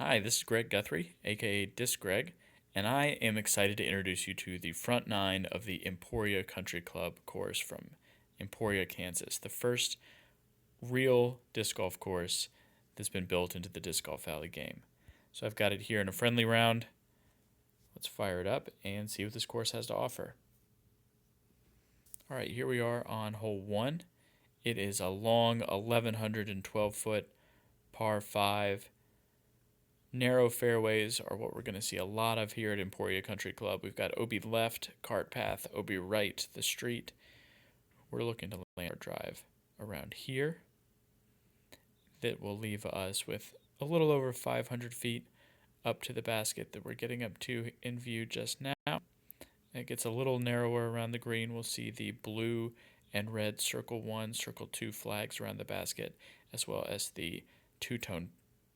Hi, this is Greg Guthrie, aka Disc Greg, and I am excited to introduce you to the front nine of the Emporia Country Club course from Emporia, Kansas, the first real disc golf course that's been built into the Disc Golf Valley game. So I've got it here in a friendly round. Let's fire it up and see what this course has to offer. All right, here we are on hole one. It is a long 1,112 foot par 5. Narrow fairways are what we're going to see a lot of here at Emporia Country Club. We've got OB left, cart path, OB right, the street. We're looking to land our drive around here. That will leave us with a little over 500 feet up to the basket that we're getting up to in view just now. It gets a little narrower around the green. We'll see the blue and red circle 1, circle 2 flags around the basket, as well as the two-tone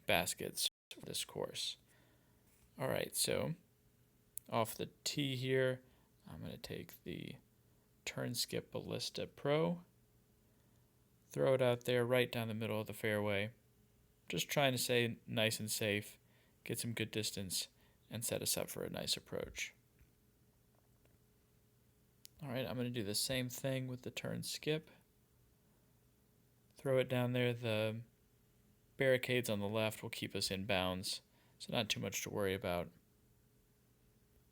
baskets for this course. All right, so off the tee here, I'm going to take the turn skip Ballista Pro, throw it out there right down the middle of the fairway, just trying to stay nice and safe, get some good distance, and set us up for a nice approach. All right, I'm going to do the same thing with the turn skip. Throw it down there. The barricades on the left will keep us in bounds, so not too much to worry about.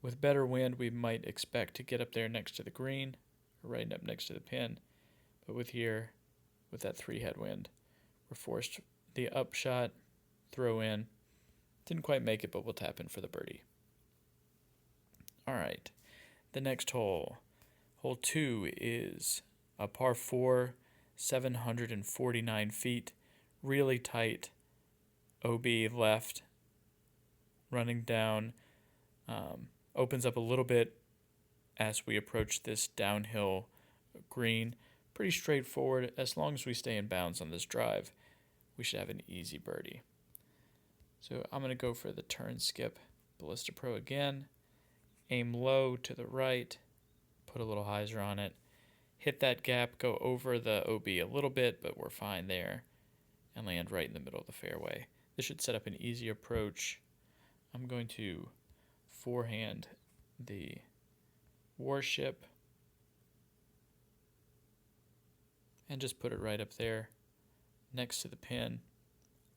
With better wind, we might expect to get up there next to the green, or right up next to the pin. But with that 3 headwind, we're forced the upshot, throw in. Didn't quite make it, but we'll tap in for the birdie. All right, the next hole. Hole 2 is a par 4, 749 feet, really tight, OB left, running down, opens up a little bit as we approach this downhill green. Pretty straightforward. As long as we stay in bounds on this drive, we should have an easy birdie. So I'm going to go for the turn skip Ballista Pro again, aim low to the right, put a little hyzer on it, hit that gap, go over the OB a little bit, but we're fine there, and land right in the middle of the fairway. This should set up an easy approach. I'm going to forehand the Warship and just put it right up there next to the pin,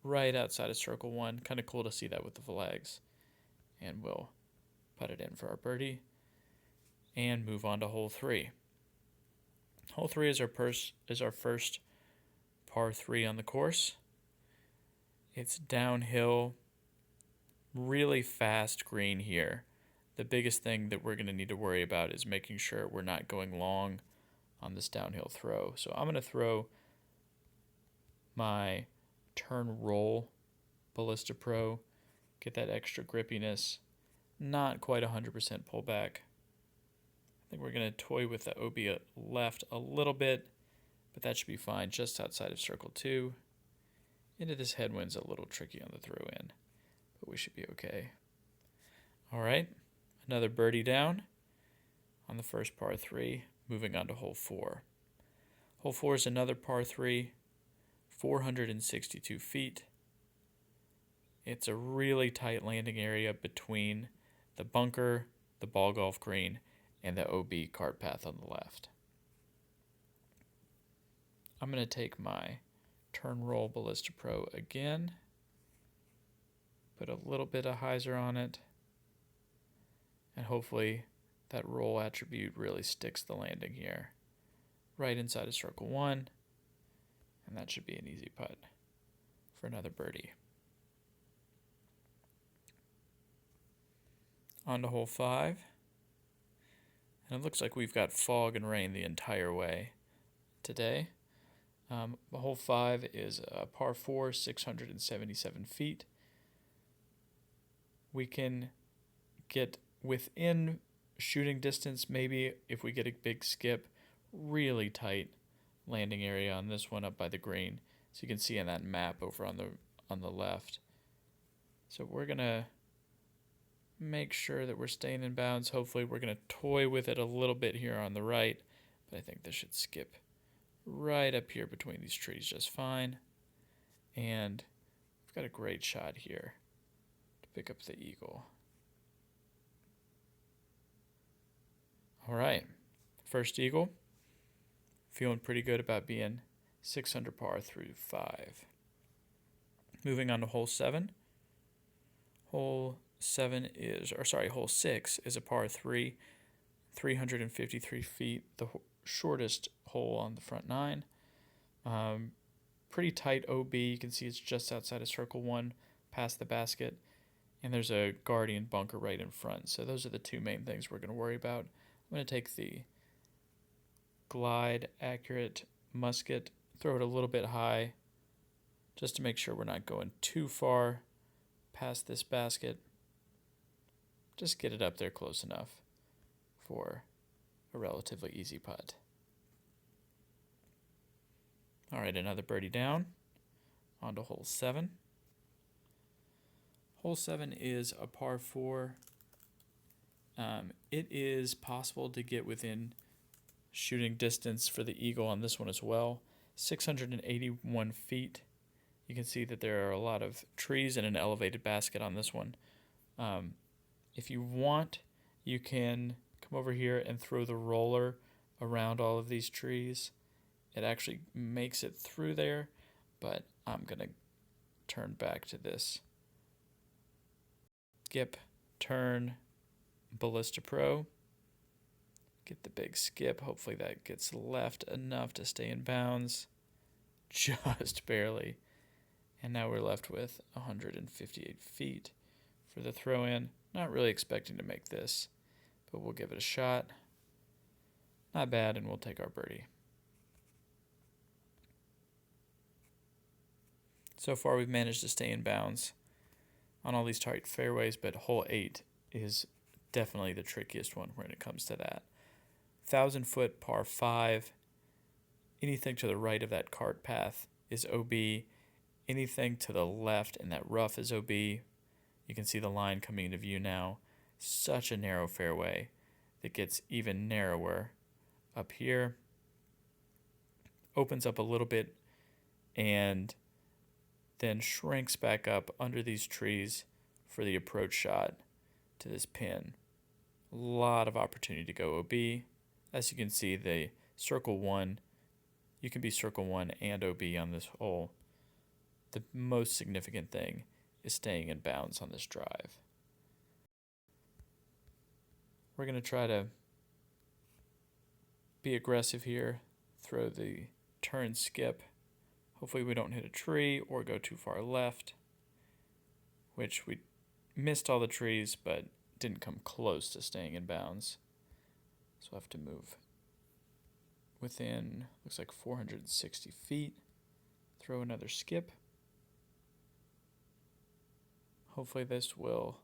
right outside of circle 1. Kind of cool to see that with the flags. And we'll put it in for our birdie and move on to hole 3. Hole 3 is our first par 3 on the course. It's downhill, really fast green here. The biggest thing that we're going to need to worry about is making sure we're not going long on this downhill throw. So I'm going to throw my turn roll Ballista Pro, get that extra grippiness, not quite 100% pullback. I think we're going to toy with the OB left a little bit, but that should be fine just outside of circle 2. Into this headwind's a little tricky on the throw in, but we should be okay. All right, another birdie down on the first par 3, moving on to hole 4. Hole 4 is another par 3, 462 feet. It's a really tight landing area between the bunker, the ball golf green, and the OB cart path on the left. I'm going to take my turn roll Ballista Pro again, put a little bit of hyzer on it, and hopefully that roll attribute really sticks the landing here, right inside of circle 1, and that should be an easy putt for another birdie. On to hole 5. And it looks like we've got fog and rain the entire way today. Hole 5 is a par 4, 677 feet. We can get within shooting distance, maybe if we get a big skip. Really tight landing area on this one up by the green. So you can see in that map over on the left. So we're going to make sure that we're staying in bounds. Hopefully we're going to toy with it a little bit here on the right, but I think this should skip right up here between these trees just fine. And we've got a great shot here pick up the eagle. All right, first eagle. Feeling pretty good about being 6 under par through 5. Moving on to hole 7. Hole 6 is a par 3, 353 feet, the shortest hole on the front 9. Pretty tight OB. You can see it's just outside of circle 1, past the basket, and there's a guardian bunker right in front. So those are the two main things we're going to worry about. I'm going to take the glide accurate musket, throw it a little bit high, just to make sure we're not going too far past this basket. Just get it up there close enough for a relatively easy putt. All right, another birdie down. On to hole 7. Hole 7 is a par 4. It is possible to get within shooting distance for the eagle on this one as well. 681 feet. You can see that there are a lot of trees and an elevated basket on this one. If you want, you can come over here and throw the roller around all of these trees. It actually makes it through there, but I'm going to turn back to this skip, turn, Ballista Pro. Get the big skip. Hopefully that gets left enough to stay in bounds. Just barely. And now we're left with 158 feet for the throw-in. Not really expecting to make this, but we'll give it a shot. Not bad, and we'll take our birdie. So far, we've managed to stay in bounds on all these tight fairways, but hole 8 is definitely the trickiest one when it comes to that. 1,000-foot par 5. Anything to the right of that cart path is OB. Anything to the left in that rough is OB. You can see the line coming into view now. Such a narrow fairway that gets even narrower up here. Opens up a little bit and then shrinks back up under these trees for the approach shot to this pin. A lot of opportunity to go OB. As you can see, the circle 1, you can be circle 1 and OB on this hole. The most significant thing is staying in bounds on this drive. We're going to try to be aggressive here, throw the turn skip. Hopefully we don't hit a tree or go too far left, which we missed all the trees but didn't come close to staying in bounds. So I have to move within, looks like 460 feet. Throw another skip. Hopefully this will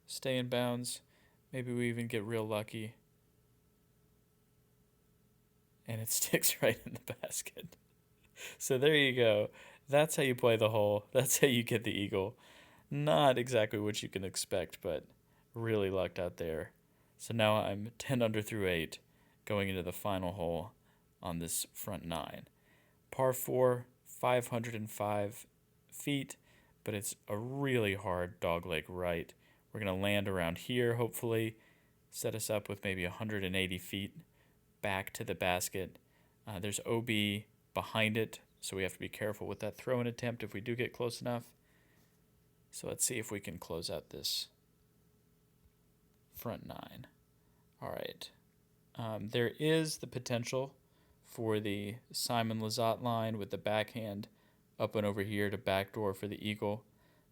stay in bounds. Maybe we even get real lucky. And it sticks right in the basket. So there you go. That's how you play the hole. That's how you get the eagle. Not exactly what you can expect, but really lucked out there. So now I'm 10 under through 8, going into the final hole on this front 9. Par 4, 505 feet, but it's a really hard dogleg right. We're going to land around here, hopefully, set us up with maybe 180 feet back to the basket. There's OB behind it, so we have to be careful with that throw-in attempt if we do get close enough. So let's see if we can close out this front 9. All right. There is the potential for the Simon Lizotte line with the backhand up and over here to backdoor for the eagle,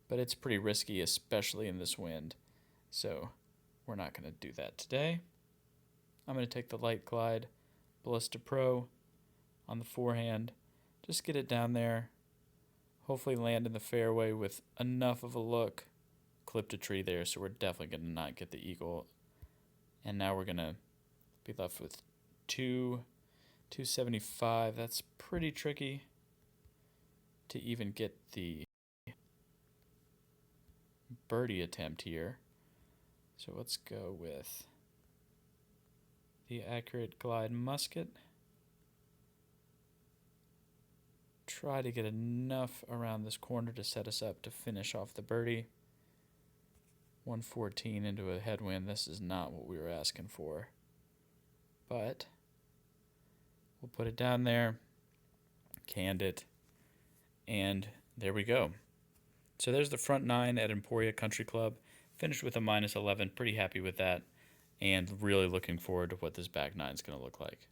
but it's pretty risky, especially in this wind. So we're not going to do that today. I'm going to take the light glide Ballista Pro on the forehand. Just get it down there. Hopefully land in the fairway with enough of a look. Clipped a tree there, so we're definitely going to not get the eagle. And now we're going to be left with 275. That's pretty tricky to even get the birdie attempt here. So let's go with the accurate glide musket. Try to get enough around this corner to set us up to finish off the birdie. 114 into a headwind. This is not what we were asking for. But we'll put it down there, canned it, and there we go. So there's the front nine at Emporia Country Club. Finished with a -11. Pretty happy with that, and really looking forward to what this back nine is going to look like.